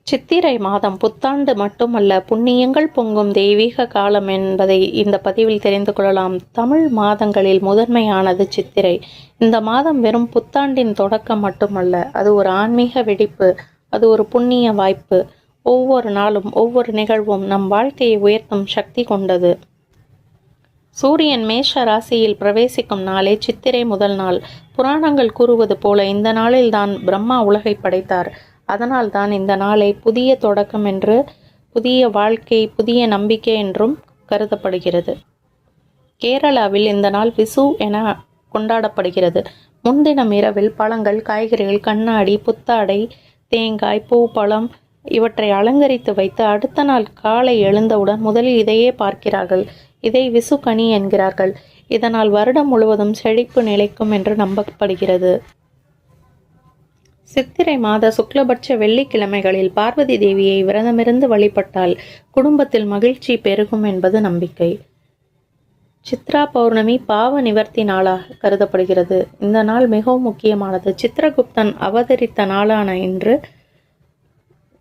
சித்திரை மாதம் புத்தாண்டு மட்டுமல்ல, புண்ணியங்கள் பொங்கும் தெய்வீக காலம் என்பதை இந்த பதிவில் தெரிந்து கொள்ளலாம். தமிழ் மாதங்களில் முதன்மையானது சித்திரை. இந்த மாதம் வெறும் புத்தாண்டின் தொடக்கம் மட்டுமல்ல, அது ஒரு ஆன்மீக வெடிப்பு, அது ஒரு புண்ணிய வாய்ப்பு. ஒவ்வொரு நாளும் ஒவ்வொரு நிகழ்வும் நம் வாழ்க்கையை உயர்த்தும் சக்தி கொண்டது. சூரியன் மேஷ ராசியில் பிரவேசிக்கும் நாளே சித்திரை முதல் நாள். புராணங்கள் கூறுவது போல இந்த நாளில் தான் பிரம்மா உலகை படைத்தார். அதனால் தான் இந்த நாளை புதிய தொடக்கம் என்று, புதிய வாழ்க்கை, புதிய நம்பிக்கை என்றும் கருதப்படுகிறது. கேரளாவில் இந்த நாள் விசு என கொண்டாடப்படுகிறது. முன்தினம் இரவில் பழங்கள், காய்கறிகள், கண்ணாடி, புத்தாடை, தேங்காய், பூ, பழம் இவற்றை அலங்கரித்து வைத்து அடுத்த நாள் காலை எழுந்தவுடன் முதலில் இதையே பார்க்கிறார்கள். இதை விசு கனி என்கிறார்கள். இதனால் வருடம் முழுவதும் செழிப்பு நிலைக்கும் என்று நம்பப்படுகிறது. சித்திரை மாத சுக்லபட்ச வெள்ளிக்கிழமைகளில் பார்வதி தேவியை விரதமிருந்து வழிபட்டால் குடும்பத்தில் மகிழ்ச்சி பெருகும் என்பது நம்பிக்கை. சித்ரா பௌர்ணமி பாவ நிவர்த்தி நாளாக கருதப்படுகிறது. இந்த நாள் மிகவும் முக்கியமானது. சித்திரகுப்தன் அவதரித்த நாளான இன்று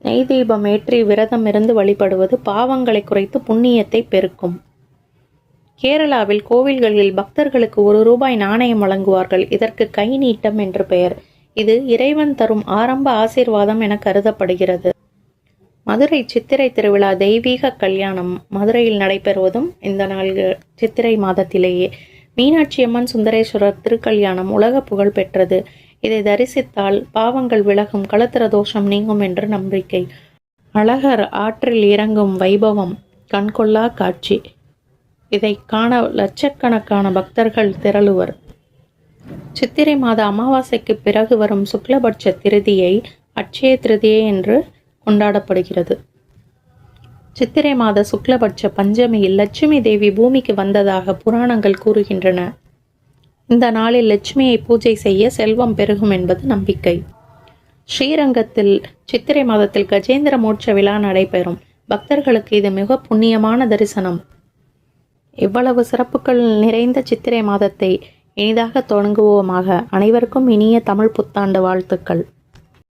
நெய் தீபம் ஏற்றி விரதம் இருந்து வழிபடுவது பாவங்களை குறைத்து புண்ணியத்தை பெருக்கும். கேரளாவில் கோவில்களில் பக்தர்களுக்கு ₹1 நாணயம் வழங்குவார்கள். இதற்கு கை நீட்டம் என்று பெயர். இது இறைவன் தரும் ஆரம்ப ஆசீர்வாதம் என கருதப்படுகிறது. மதுரை சித்திரை திருவிழா தெய்வீக கல்யாணம் மதுரையில் நடைபெறுவதும் இந்த நாள்கள் சித்திரை மாதத்திலேயே. மீனாட்சி அம்மன் சுந்தரேஸ்வரர் திருக்கல்யாணம் உலக புகழ் பெற்றது. இதை தரிசித்தால் பாவங்கள் விலகும், களத்திர தோஷம் நீங்கும் என்று நம்பிக்கை. அழகர் ஆற்றில் இறங்கும் வைபவம் கண்கொள்ளா காட்சி. இதை காண லட்சக்கணக்கான பக்தர்கள் திரளுவர். சித்திரை மாத அமாவாசைக்கு பிறகு வரும் சுக்லபட்ச திருதியை அட்சய திருதியை என்று கொண்டாடப்படுகிறது. சித்திரை மாத சுக்லபட்ச பஞ்சமியில் லட்சுமி தேவி பூமிக்கு வந்ததாக புராணங்கள் கூறுகின்றன. இந்த நாளில் லட்சுமியை பூஜை செய்ய செல்வம் பெருகும் என்பது நம்பிக்கை. ஸ்ரீரங்கத்தில் சித்திரை மாதத்தில் கஜேந்திர மோட்ச விழா நடைபெறும். பக்தர்களுக்கு இது மிக புண்ணியமான தரிசனம். இவ்வளவு சிறப்புகள் நிறைந்த சித்திரை மாதத்தை இனிதாக தொடங்குவோமாக. அனைவருக்கும் இனிய தமிழ் புத்தாண்டு வாழ்த்துக்கள்.